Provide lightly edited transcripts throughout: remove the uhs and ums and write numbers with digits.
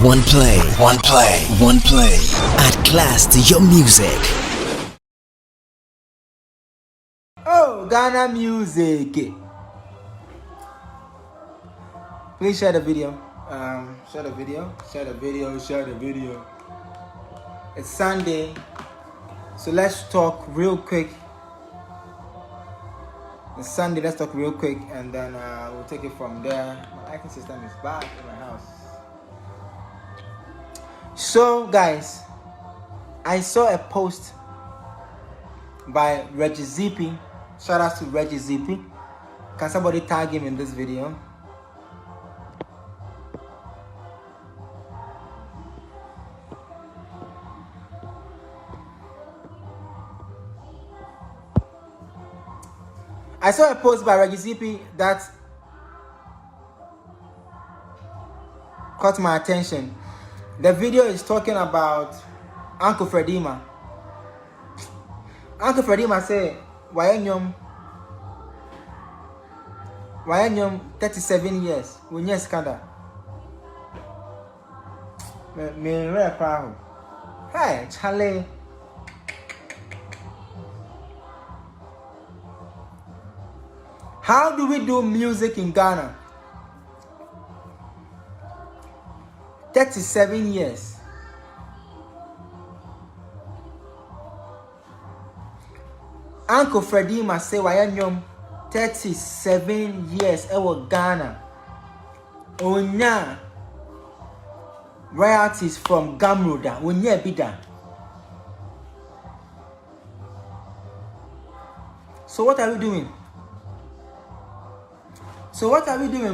Oneplay. Add class to your music. Oh, Ghana music. Please share the video. Share the video. It's Sunday, so let's talk real quick. It's Sunday, let's talk real quick, and then we'll take it from there. My lighting system is back in my house. So, guys, I saw a post by Reggie ZP. Shout out to Reggie ZP. Can somebody tag him in this video? I saw a post by Reggie ZP that caught my attention. The video is talking about Uncle Fredima. Uncle Fredima say, Wayanyom 37 years. When you scandal. Me proud. Hey, Charlie. How do we do music in Ghana? 37 years. Uncle Fredima say wayanyom 37 years ewo Ghana. Onya royalties from Gamroda. Onya bida. So what are we doing?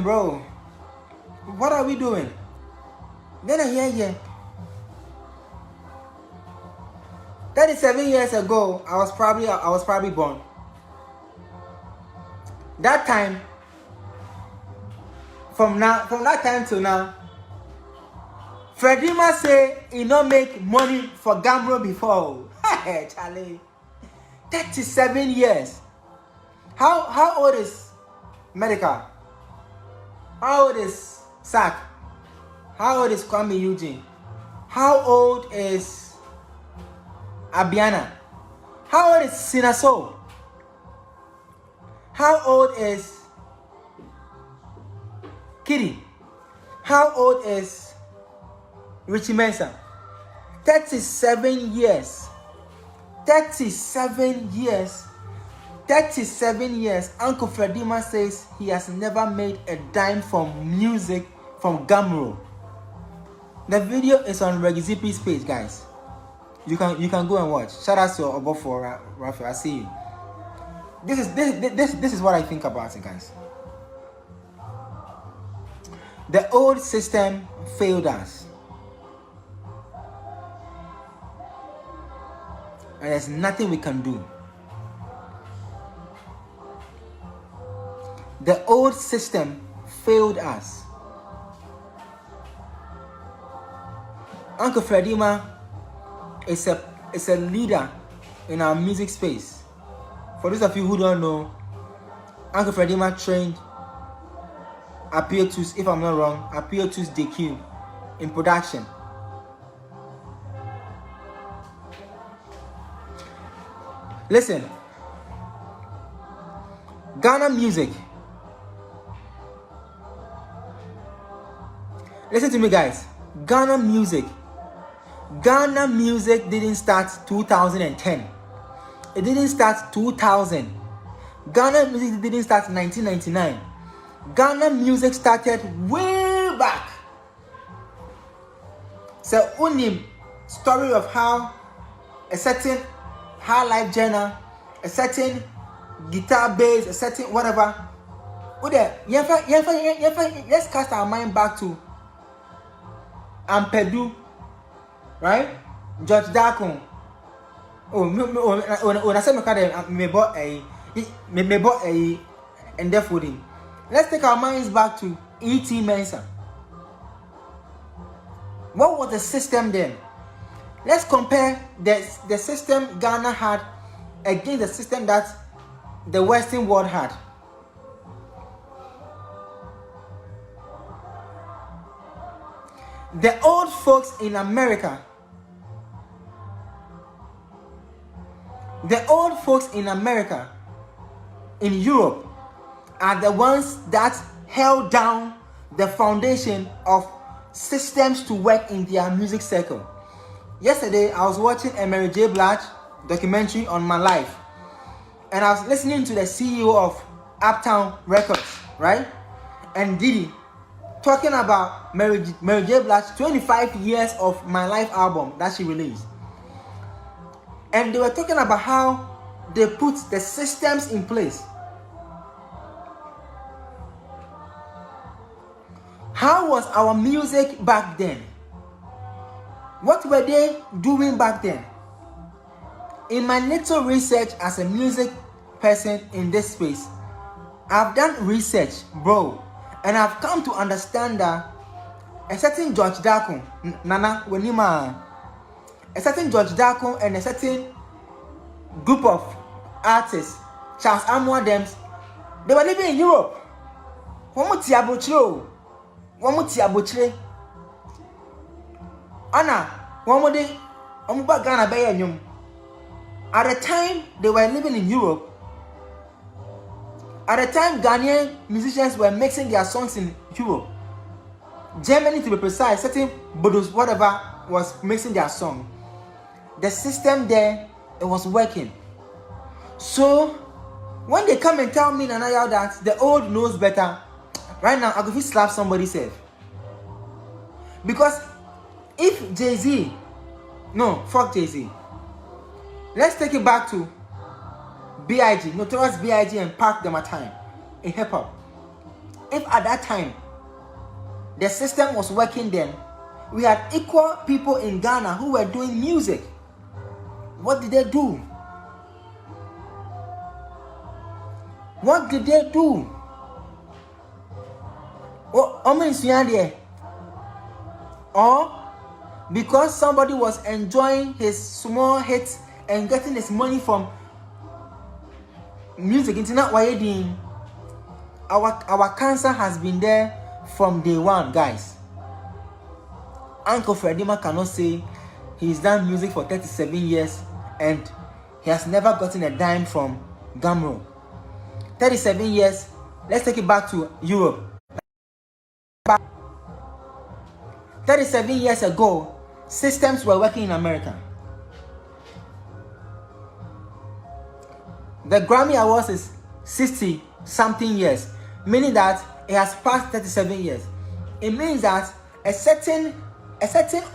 Bro? What are we doing? Then I hear 37 years ago, I was probably born. That time, from that time to now, Fredima say he not make money for Gambro before. Hey, Charlie, 37 years. How old is Medical? How old is Sack? How old is Kwame Eugene? How old is Abiana? How old is Sinaso? How old is Kitty? How old is Richie Mensah? 37 years. 37 years. 37 years. Uncle Fredima says he has never made a dime from music from Gamro. The video is on Reggie ZP's page, guys. You can go and watch. Shout out to Obofo Rafi. I see you. This is what I think about it, guys. The old system failed us, and there's nothing we can do. The old system failed us. Uncle Fredima is a leader in our music space. For those of you who don't know, Uncle Fredima trained Apiotus, if I'm not wrong, Apiotus DQ in production. Listen, Ghana music. Listen to me, guys. Ghana music didn't start 2010. It didn't start 2000. Ghana music didn't start 1999. Ghana music started way back. So unim story of how a certain high life genre, a certain guitar bass, a certain whatever. Let's cast our mind back to Ampedu, right? George Dakon. I said me bought a and therefore let's take our minds back to E.T. Mensah. What was the system then? Let's compare the system Ghana had against the system that the Western world had. The old folks in America, in Europe, are the ones that held down the foundation of systems to work in their music circle. Yesterday, I was watching a Mary J. Blige documentary on my life, and I was listening to the CEO of Uptown Records, right? And Diddy talking about Mary J. Blige 25 years of My Life album that she released. And they were talking about how they put the systems in place. How was our music back then? What were they doing back then? In my little research as a music person in this space, I've done research, bro, and I've come to understand that a certain George Darko, a certain George Darko and a certain group of artists, Charles Amour Dems, they were living in Europe. At the time they were living in Europe, at the time Ghanaian musicians were mixing their songs in Europe, Germany to be precise, certain Bodos whatever was mixing their song. The system there, it was working. So when they come and tell me Nanaya that the old knows better, right now I could slap somebody's head. Because if Jay-Z, no, fuck Jay-Z. Let's take it back to B.I.G., Notorious B.I.G. and Park Them a Time in hip hop. If at that time the system was working, then we had equal people in Ghana who were doing music. What did they do? What did they do? Or because somebody was enjoying his small hits and getting his money from music, internet wiring. Our cancer has been there from day one, guys. Uncle Fredima cannot say he's done music for 37 years and he has never gotten a dime from Gamro. 37 years. Let's take it back to Europe. 37 years ago, systems were working in America. The Grammy Awards is 60 something years, meaning that it has passed 37 years. It means that a certain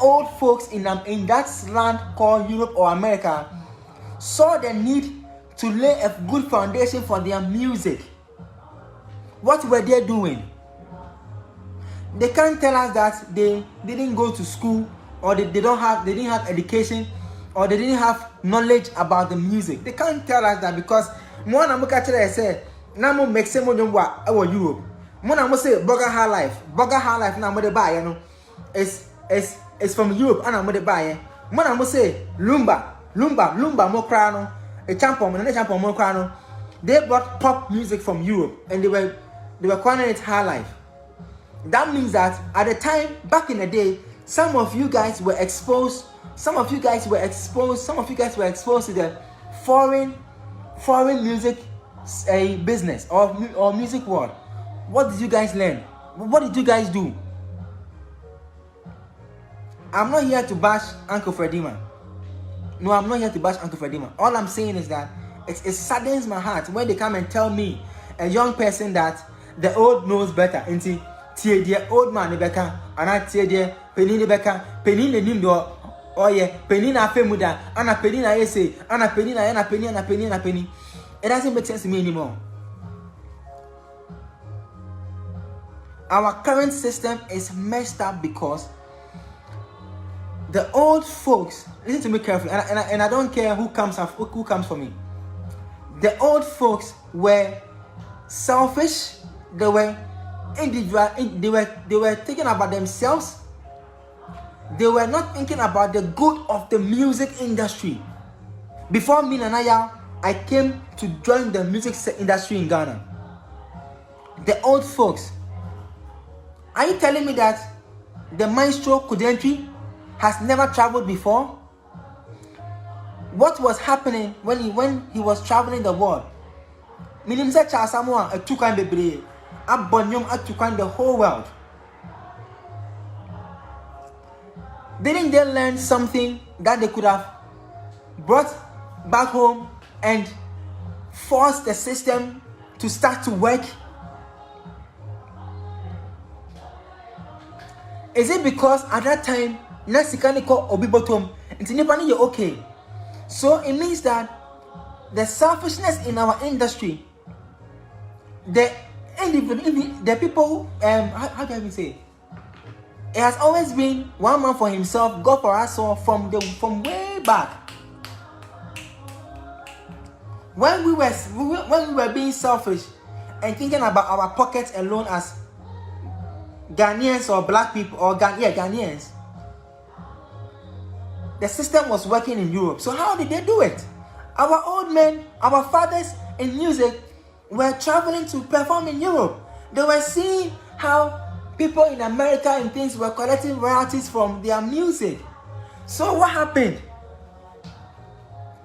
old folks in that land called Europe or America saw the need to lay a good foundation for their music. What were they doing? They can't tell us that they didn't go to school, or they didn't have education, or they didn't have knowledge about the music. They can't tell us that, because one I'm catching say namu make some wa Europe. One I'm say Burger High Life na mo de buy, you know, is from Europe and I'm de buy. One I'm say Lumba mo crano, a champion and a champion mo crano. They brought pop music from Europe and they were calling it High Life. That means that at the time, back in the day, some of you guys were exposed to the foreign music business or music world. What did you guys learn? What did you guys do? I'm not here to bash Uncle Fredima. No, I'm not here to bash Uncle Fredima. All I'm saying is that it saddens my heart when they come and tell me, a young person, that the old knows better. Until the old man Rebecca, and I tell you, Penny Rebecca, Penny the Nindo, oh yeah, Penny na Femuda, and a penny I say, and a penny. It doesn't make sense to me anymore. Our current system is messed up because the old folks, listen to me carefully, and I don't care who comes for me. The old folks were selfish. They were individual. They were thinking about themselves. They were not thinking about the good of the music industry. Before me, Nanaya, I came to join the music industry in Ghana. The old folks. Are you telling me that the maestro Kudentry has never traveled before? What was happening when he was traveling the world? Minim se Charles Samoa a tukan bebre, a bonyum a tukan the whole world. Didn't they learn something that they could have brought back home and forced the system to start to work? Is it because at that time Nasikaniko Obibotom and you're okay? So it means that the selfishness in our industry, the people, how do I even say? It has always been one man for himself, God for us all from way back. When we were being selfish and thinking about our pockets alone as Ghanaians or black people or Ghanaians, the system was working in Europe. So how did they do it? Our old men, our fathers in music were traveling to perform in Europe. They were seeing how people in America and things were collecting royalties from their music. So what happened?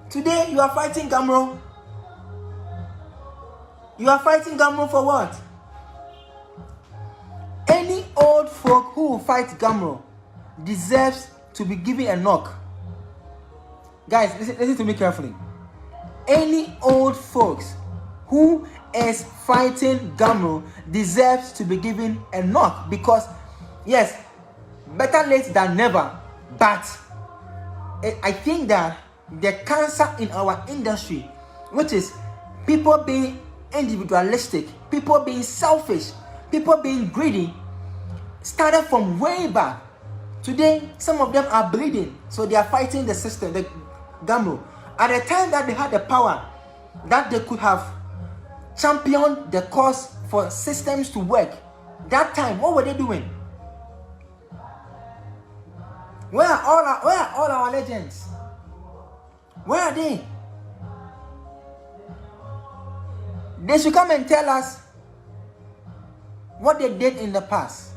Today you are fighting Gamro. You are fighting Gamro for what? Any old folk who will fight Gamro deserves to be given a knock. Guys, listen to me carefully. Any old folks who is fighting Gamro deserves to be given a knock, because yes, better late than never. But I think that the cancer in our industry, which is people being individualistic, people being selfish, people being greedy, started from way back. Today, some of them are bleeding, so they are fighting the system, the Gamro. At the time that they had the power, that they could have championed the cause for systems to work, that time, what were they doing? Where are all our legends? Where are they? They should come and tell us what they did in the past.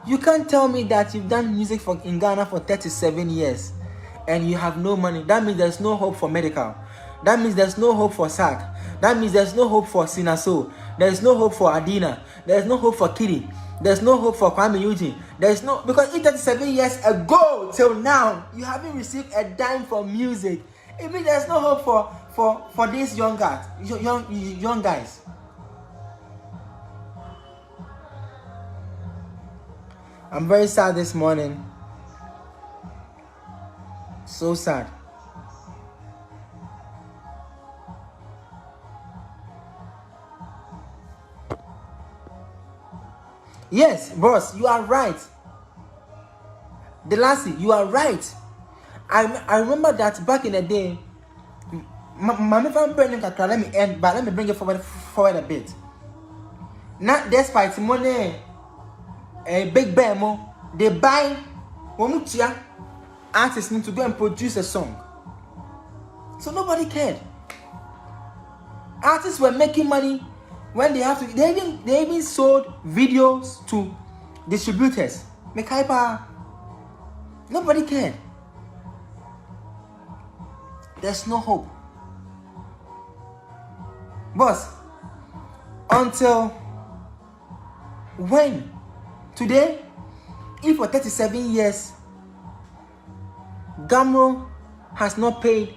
You can't tell me that you've done music in Ghana for 37 years and you have no money. That means there's no hope for medical. That means there's no hope for SAC. That means there's no hope for Sinaso. There's no hope for Adina. There's no hope for Kiri. There's no hope for Kwame Eugene. There's no, because 37 years ago till now, you haven't received a dime from music. It means there's no hope for these young guys. I'm very sad this morning. So sad. Yes, boss, you are right. Delasi, you are right. I remember that back in the day. Let me end, but let me bring it forward a bit. Not despite money, a big bemo, they buy Womutia artists need to go and produce a song. So nobody cared. Artists were making money when they have to. They even sold videos to distributors. Mekaipa. Nobody cared. There's no hope. Boss, until when? Today, if for 37 years, Gamro has not paid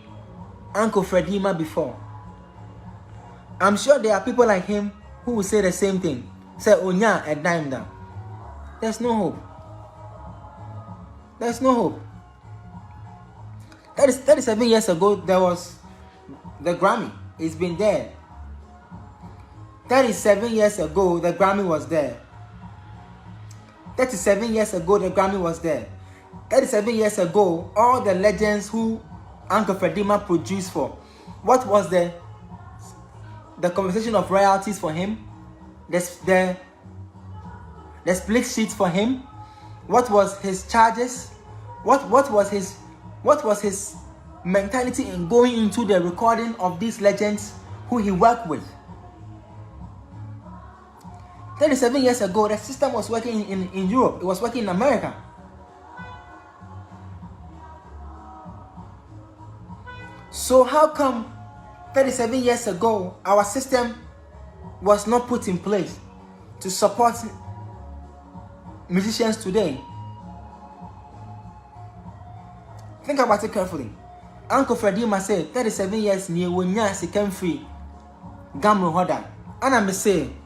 Uncle Fredima before, I'm sure there are people like him who will say the same thing. Say, Onya, a dime down. There's no hope. There's no hope. That is 37 years ago, there was the Grammy. It's been there. 37 years ago, the Grammy was there. 37 years ago, the Grammy was there. 37 years ago, all the legends who Uncle Fredima produced for, what was the conversation of royalties for him? The split sheets for him? What was his charges? What was his mentality in going into the recording of these legends who he worked with? 37 years ago, the system was working in Europe. It was working in America. So how come 37 years ago, our system was not put in place to support musicians today? Think about it carefully. Uncle Freddie must say 37 years near when he came free. Gamro Hoda. And I'm saying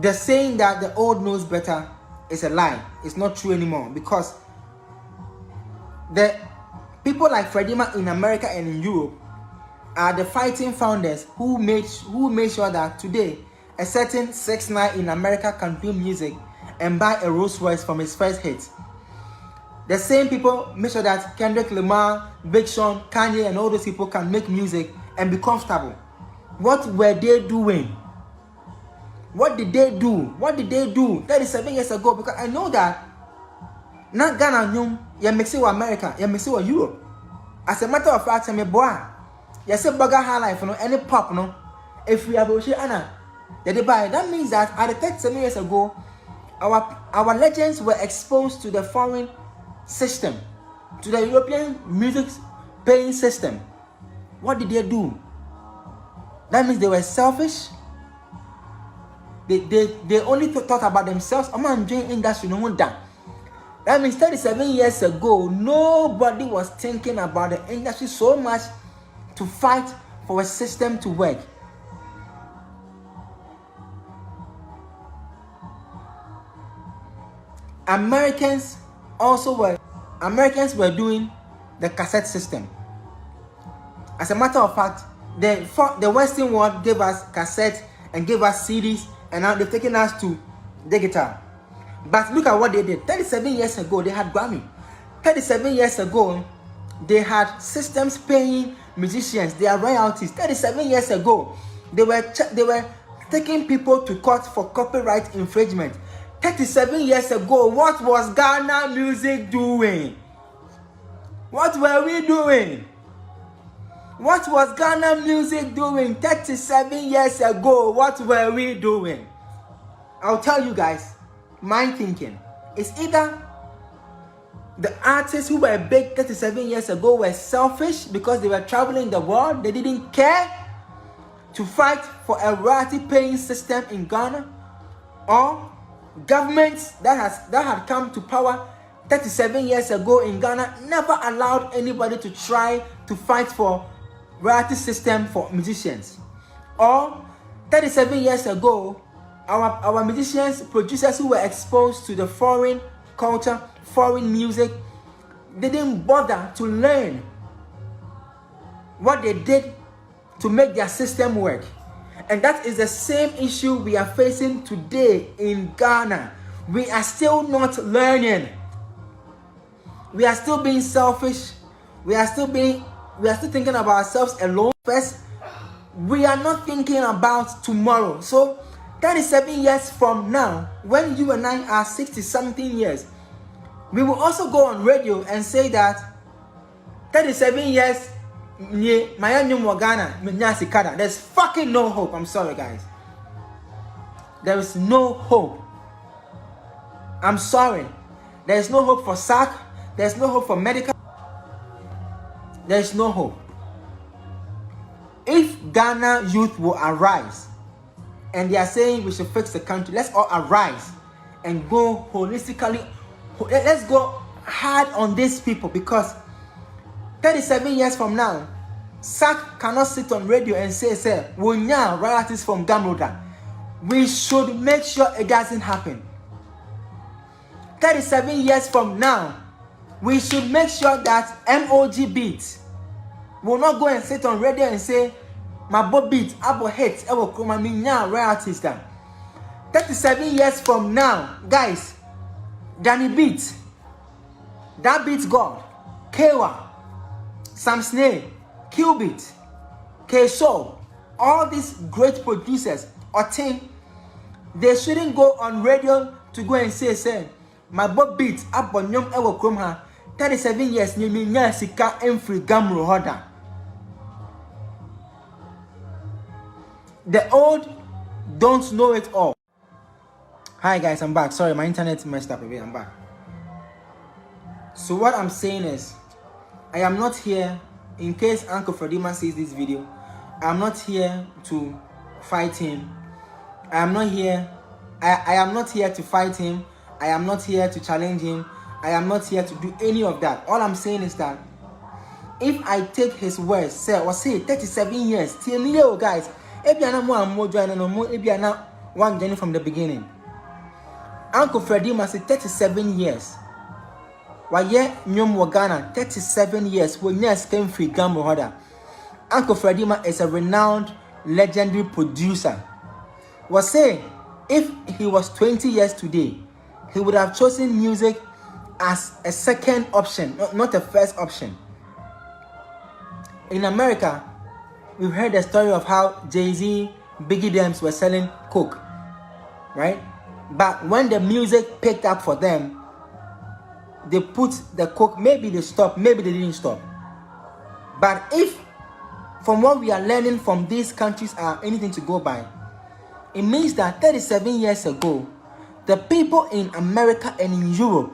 the saying that the old knows better is a lie. It's not true anymore, because the people like Freddie in America and in Europe are the fighting founders who made sure that today a certain 6ix9ine in America can do music and buy a Rolls Royce from his first hit. The same people make sure that Kendrick Lamar, Big Sean, Kanye, and all those people can make music and be comfortable. What were they doing? What did they do? What did they do 37 years ago? Because I know that not Ghana, you mix it with America, you mix it with Europe. As a matter of fact, I'm a boy. You say burger high life, you know, any pop, no. If we have Anna, that means that at the 37 years ago, our legends were exposed to the foreign system, to the European music paying system. What did they do? That means they were selfish. They only thought about themselves. I'm enjoying industry, no one done. That means 37 years ago, nobody was thinking about the industry so much to fight for a system to work. Americans were doing the cassette system. As a matter of fact, the Western world gave us cassettes and gave us CDs, and now they've taken us to digital. But look at what they did. 37 years ago, they had Grammy. 37 years ago, they had systems paying musicians their royalties. 37 years ago, they were taking people to court for copyright infringement. 37 years ago, what was Ghana music doing? What were we doing? What was Ghana music doing 37 years ago? What were we doing? I'll tell you guys, my thinking is either the artists who were big 37 years ago were selfish because they were traveling the world, they didn't care to fight for a royalty paying system in Ghana, or governments that had come to power 37 years ago in Ghana never allowed anybody to try to fight for royalty system for musicians. Or 37 years ago, our musicians, producers who were exposed to the foreign culture, foreign music, they didn't bother to learn what they did to make their system work. And that is the same issue we are facing today in Ghana. We are still not learning. We are still being selfish. We are still thinking about ourselves alone first. We are not thinking about tomorrow. So 37 years from now, when you and I are 60-something years, we will also go on radio and say that 37 years, there's fucking no hope. I'm sorry, guys. There is no hope. I'm sorry. There is no hope for SAC. There's no hope for medical. There is no hope. If Ghana youth will arise and they are saying we should fix the country, let's all arise and go holistically. Let's go hard on these people, because 37 years from now, SAC cannot sit on radio and say, we now royalties from Gamroda. We should make sure it doesn't happen. 37 years from now, we should make sure that MOG Beats will not go and sit on radio and say, my Bob Beat, Abo hits, Abo Kuma, me now royalties done. 37 years from now, guys, Danny Beat, that beats God, Kewa, Sam Snare, Qbeat, K-Soul, all these great producers or team, they shouldn't go on radio to go and say, my Bob Beat, Abo Nyom Ewo Krumha, 37 years, Nimi Nyasika Enfree Gamro Hoda. The old don't know it all. Hi guys, I'm back. Sorry, my internet messed up a bit. I'm back. So what I'm saying is, I am not here, in case Uncle Fredima sees this video, I'm not here to fight him. I am not here. I am not here to fight him. I am not here to challenge him. I am not here to do any of that. All I'm saying is that if I take his words, say 37 years, till guys, Ebiana more joining no more Ebiana one journey from the beginning. Uncle Fredima said 37 years. Why nyom Ghana 37 years when yes came free Gambo Hoda. Uncle Fredima is a renowned legendary producer. Was saying if he was 20 years today, he would have chosen music as a second option, not a first option. In America, we've heard the story of how Jay-Z, Biggie Dems were selling coke, right? But when the music picked up for them, they put the coke, maybe they stopped, maybe they didn't stop. But if, from what we are learning from these countries are anything to go by, it means that 37 years ago, the people in America and in Europe,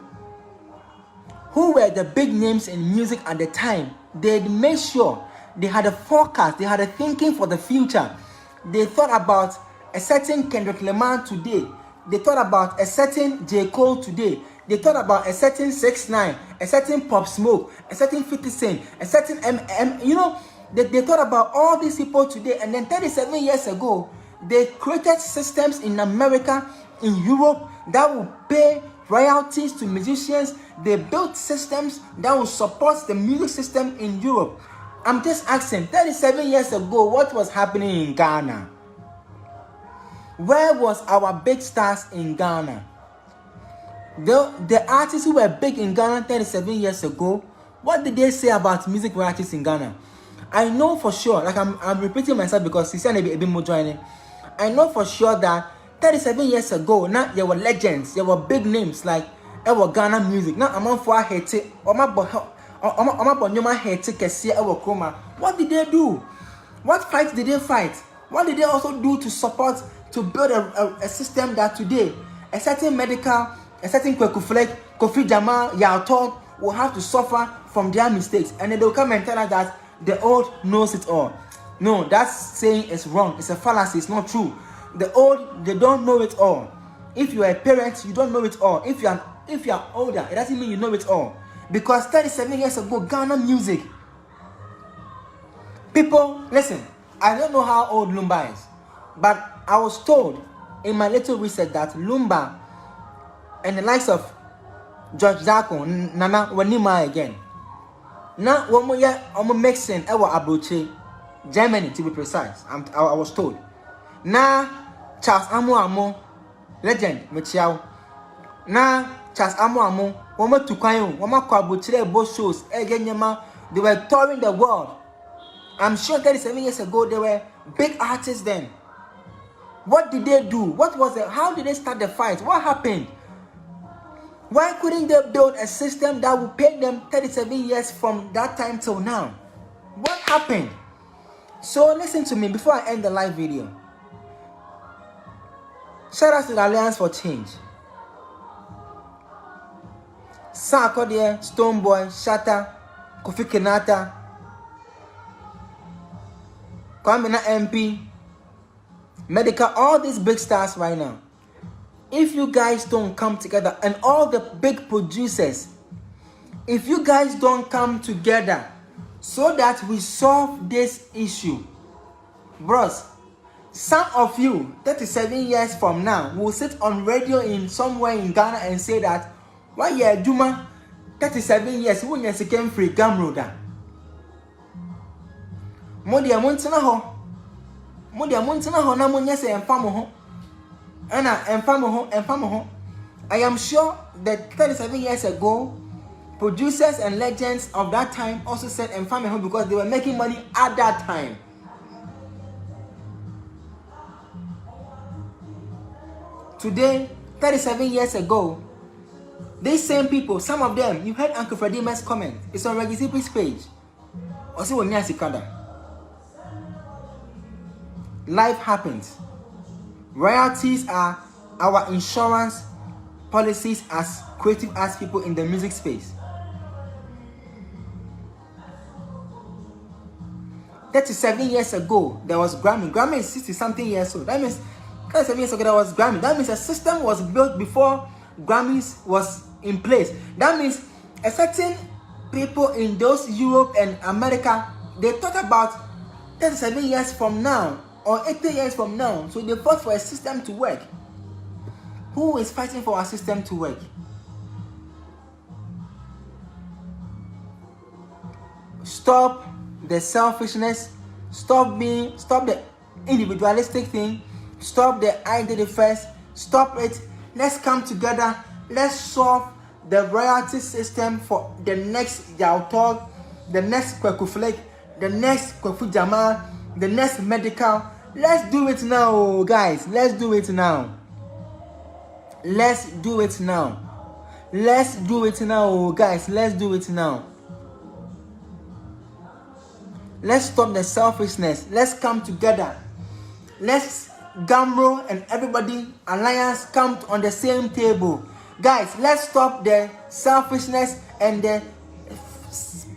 who were the big names in music at the time, they made sure they had a forecast, they had a thinking for the future. They thought about a certain Kendrick Lamar today. They thought about a certain J. Cole today. They thought about a certain 6ix9ine, a certain Pop Smoke, a certain 50 Cent, a certain you know, they thought about all these people today. And then 37 years ago, they created systems in America, in Europe, that will pay royalties to musicians. They built systems that will support the music system in Europe. I'm just asking, 37 years ago, what was happening in Ghana? Where was our big stars in Ghana? The artists who were big in Ghana 37 years ago, what did they say about music royalties in Ghana? I know for sure, like I'm repeating myself because he's a bit more joining. I know for sure that 37 years ago, now there were legends, there were big names like our Ghana music. Now I'm on for hate it, what did they do? What fights did they fight? What did they also do to support, to build a system that today a certain medical, a certain Kofi Jamal, Yalton will have to suffer from their mistakes, and then they'll come and tell us that the old knows it all. No, that saying is wrong. It's a fallacy. It's not true. The old, they don't know it all. If you are a parent, you don't know it all. If you are older, it doesn't mean you know it all. Because 37 years ago, Ghana music, people, listen, I don't know how old Lumba is, but I was told in my little research that Lumba and the likes of George Zako, Nana Wanima again. Now, one mixing our Abuche, Germany to be precise. I was told. Now, Charles Amo, legend, Michiao. Now, Charles Amo, Woma Tukayo, Woma Kwabuche, both shows, again, they were touring the world. I'm sure 37 years ago, they were big artists then. What did they do? What was it? How did they start the fight? What happened? Why couldn't they build a system that would pay them 37 years from that time till now? What happened? So listen to me before I end the live video. Shout out to the Alliance for Change. Sarkodie, Stonebwoy, Shatta, Kofi Kenata, Kwamina MP, Medical, all these big stars right now. If you guys don't come together, and all the big producers, if you guys don't come together so that we solve this issue, bros, some of you 37 years from now will sit on radio in somewhere in Ghana and say that why you Juma 37 years when you came free Gamroda. Modia Montana ho. Modia Montana ho na munya se enfamo ho. I am sure that 37 years ago, producers and legends of that time also said enfamo because they were making money at that time. Today, 37 years ago, these same people, some of them, you heard Uncle Fredima's comment. It's on Regizipi's page. Also, when life happens. Royalties are our insurance policies as creative as people in the music space. 37 years ago, there was Grammy. Grammy is 60-something years old. That means 37 years ago, there was Grammy. That means a system was built before Grammys was in place. That means a certain people in those Europe and America, they thought about 37 years from now or 80 years from now. So they fought for a system to work. Who is fighting for our system to work? Stop the selfishness, stop the individualistic thing, stop the identity first, stop it. Let's come together, let's solve the royalty system for the next Yautog, the next Kweku Flake, the next Kweku Jamal, the next medical. Let's do it now, guys. Let's do it now. Let's do it now. Let's do it now, guys. Let's do it now. Let's stop the selfishness. Let's come together. Let's Gamro and everybody alliance come on the same table. Guys, let's stop the selfishness and the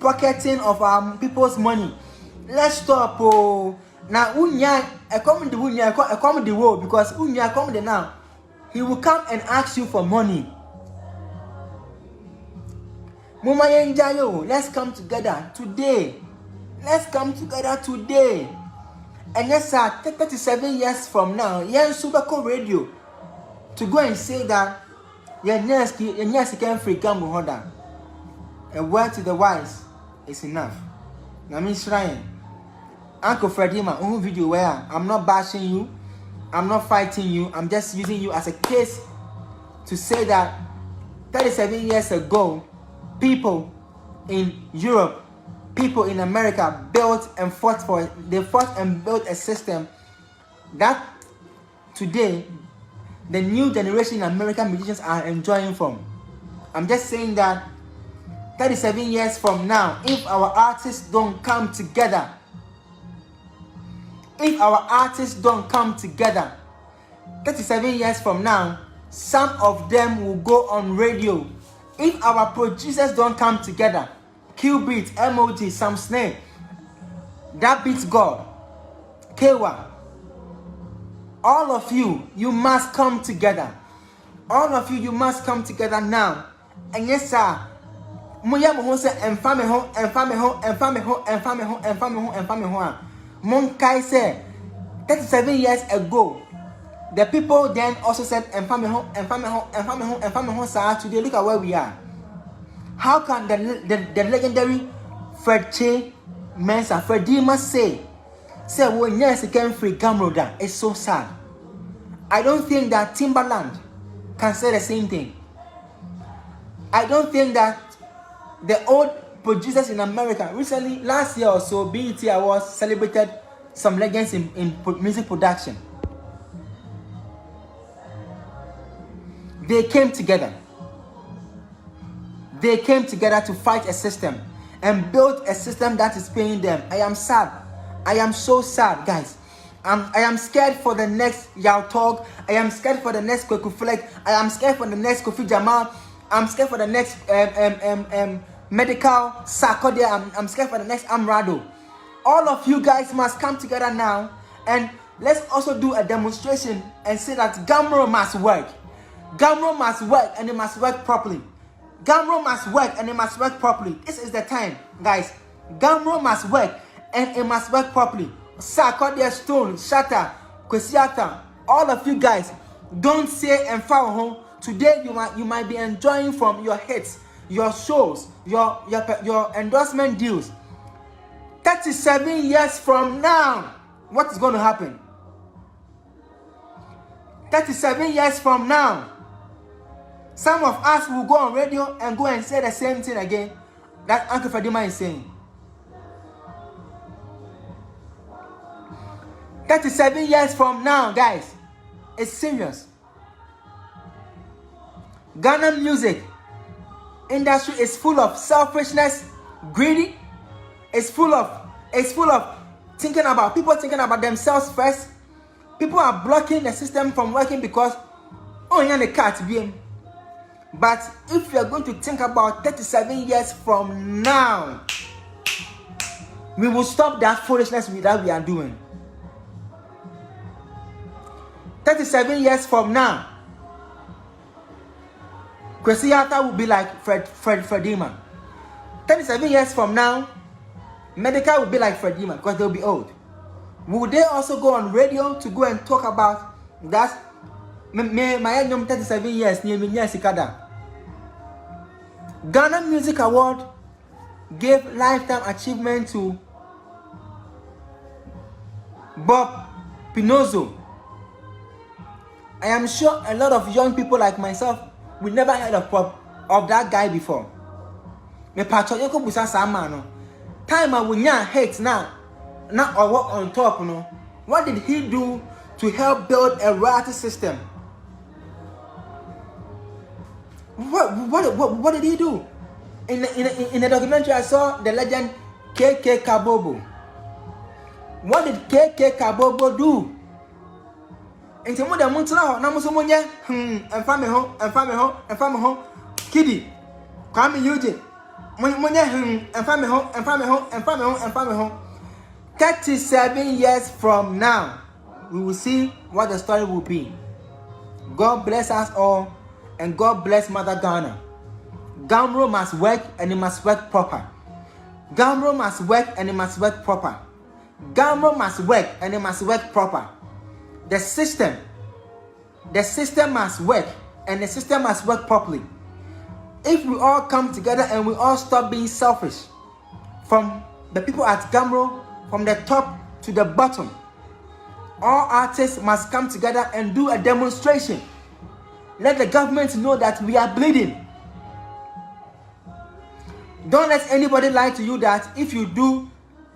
pocketing of our people's money. Let's stop. Now unya come the world because unya come the now. He will come and ask you for money. Mama Yenjayo, let's come together today. Let's come together today. And yes, sir, 37 years from now, yeah, Subako Radio to go and say that yes, you can free gamble holder. A word to the wise is enough. I mean, Shrine, Uncle Freddie, my own video where I'm not bashing you, I'm not fighting you, I'm just using you as a case to say that 37 years ago, people in Europe, people in America built and fought for it. They fought and built a system that today the new generation in American musicians are enjoying from. I'm just saying that 37 years from now, if our artists don't come together, 37 years from now, some of them will go on radio. If our producers don't come together, Q Beat, MOG, Sam Snare, that beats God, Kewa, all of you, you must come together. All of you, you must come together now. And yes, sir, Moya Mohose and Fame Ho, and Fame Ho, and Fame Ho, and Fame Ho, and Fame Ho, and Fame Ho. Monkai said 37 years ago, the people then also said, and Fame Ho, and Fame Ho, and Fame Ho, and Fame Ho, sir. Today, look at where we are. How can the legendary Fred Che Mensa, Freddie must say, when yes, again free Gamroda? It's so sad. I don't think that Timbaland can say the same thing. I don't think that the old producers in America, recently, last year or so, BET Awards celebrated some legends in music production. They came together. They came together to fight a system and build a system that is paying them. I am sad. I am so sad, guys. I am scared for the next Yao Talk. I am scared for the next Kweku Flake. I am scared for the next Kofi Jamal. I'm scared for the next medical Sarkodie. I'm scared for the next Amrado. All of you guys must come together now, and let's also do a demonstration and say that Gamro must work. Gamro must work, and it must work properly. Gamro must work, and it must work properly. This is the time, guys. Gamro must work, and it must work properly. Sarkodie, Stone, Shatta, Kwesiata, all of you guys, don't say and follow home. Today you might be enjoying from your hits, your shows, your endorsement deals. 37 years from now, what is going to happen? 37 years from now, some of us will go on radio and go and say the same thing again that Uncle Fadima is saying. 37 years from now, guys, it's serious. Ghana music industry is full of selfishness, greedy. It's full of thinking about themselves first. People are blocking the system from working because Oh, yeah, the cat be. But if you are going to think about 37 years from now, we will stop that foolishness that we are doing. 37 years from now, Kwesi Shatta will be like Freddie Man. 37 years from now, Medical will be like Freddie Man because they'll be old. Will they also go on radio to go and talk about that? My 37 years near me, Ghana Music Award gave lifetime achievement to Bob Pinozzo. I am sure a lot of young people like myself we never heard of that guy before. Me patcho yoko busa sama no. Time I will hate now or work on top no. What did he do to help build a royalty system? What did he do? In the documentary I saw the legend KK Kabobo. What did KK Kabobo do? Into more than Montana, Namusomonia, and family home, Kiddy, Kwame Eugene, Monia, and family home. 37 years from now, we will see what the story will be. God bless us all, and God bless Mother Ghana. Gamro must work, and it must work proper. Gamro must work, and it must work proper. Gamro must work, and it must work proper. The system must work, and the system must work properly. If we all come together and we all stop being selfish, from the people at Gamro, from the top to the bottom, all artists must come together and do a demonstration. Let the government know that we are bleeding. Don't let anybody lie to you that if you do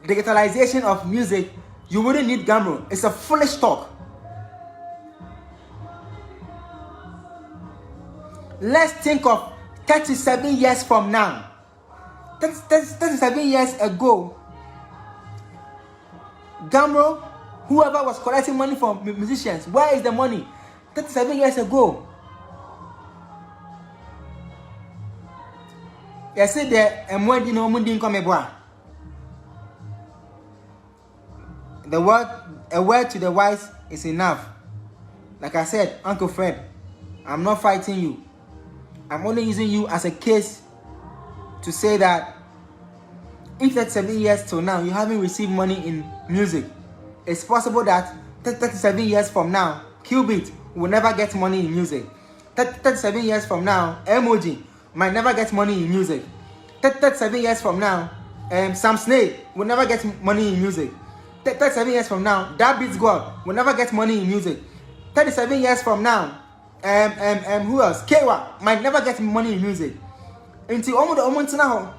digitalization of music, you wouldn't need Gamro. It's a foolish talk. Let's think of 37 years from now. 37 years ago, Gamro, whoever was collecting money from musicians, where is the money? 37 years ago. You see the Mwendi no Mundi Nkomebwa. A word to the wise is enough. Like I said, Uncle Fred, I'm not fighting you. I'm only using you as a case to say that if 37 years till now you haven't received money in music, it's possible that 37 years from now, Qubit will never get money in music. 37 years from now, Emoji might never get money in music. 37 years from now, Sam Snake will never get money in music. 37 years from now, That Beats God will never get money in music. 37 years from now, who else? Kewa might never get money in music. Until almost the moment now,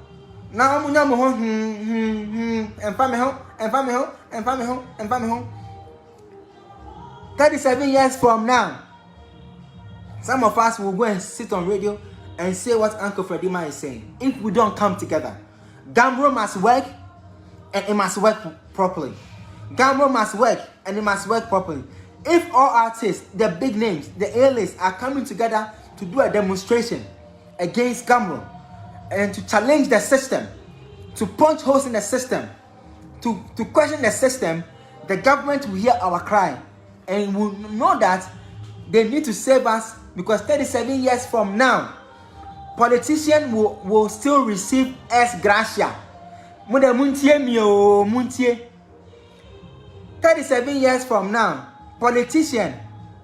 I'm and family home. 37 years from now, some of us will go and sit on radio and say what Uncle Freddie Man is saying. If we don't come together, Gamro must work and it must work properly. Gamro must work and it must work properly. If all artists, the big names, the A-list are coming together to do a demonstration against Gamro and to challenge the system, to punch holes in the system, to question the system, the government will hear our cry and will know that they need to save us, because 37 years from now, politicians will still receive as gratia. 37 years from now, politicians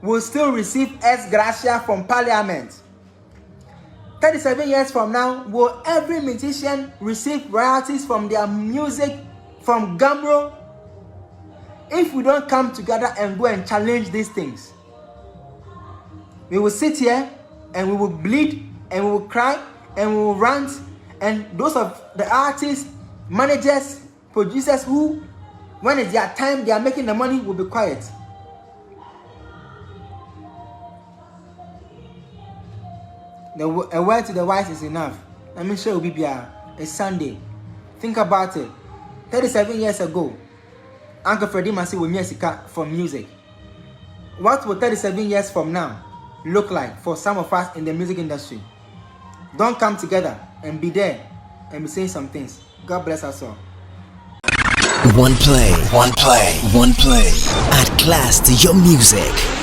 will still receive ex gratia from parliament. 37 years from now, will every musician receive royalties from their music from Gamro? If we don't come together and go and challenge these things, we will sit here and we will bleed and we will cry and we will rant, and those of the artists, managers, producers who, when it's their time, they are making the money, will be quiet. A word to the wise is enough. Let me show you, it's Sunday. Think about it. 37 years ago, Uncle Freddie Masi will Sika for music. What will 37 years from now? look like for some of us in the music industry? Don't come together and be there and be saying some things. God bless us all. One play. At class to your music.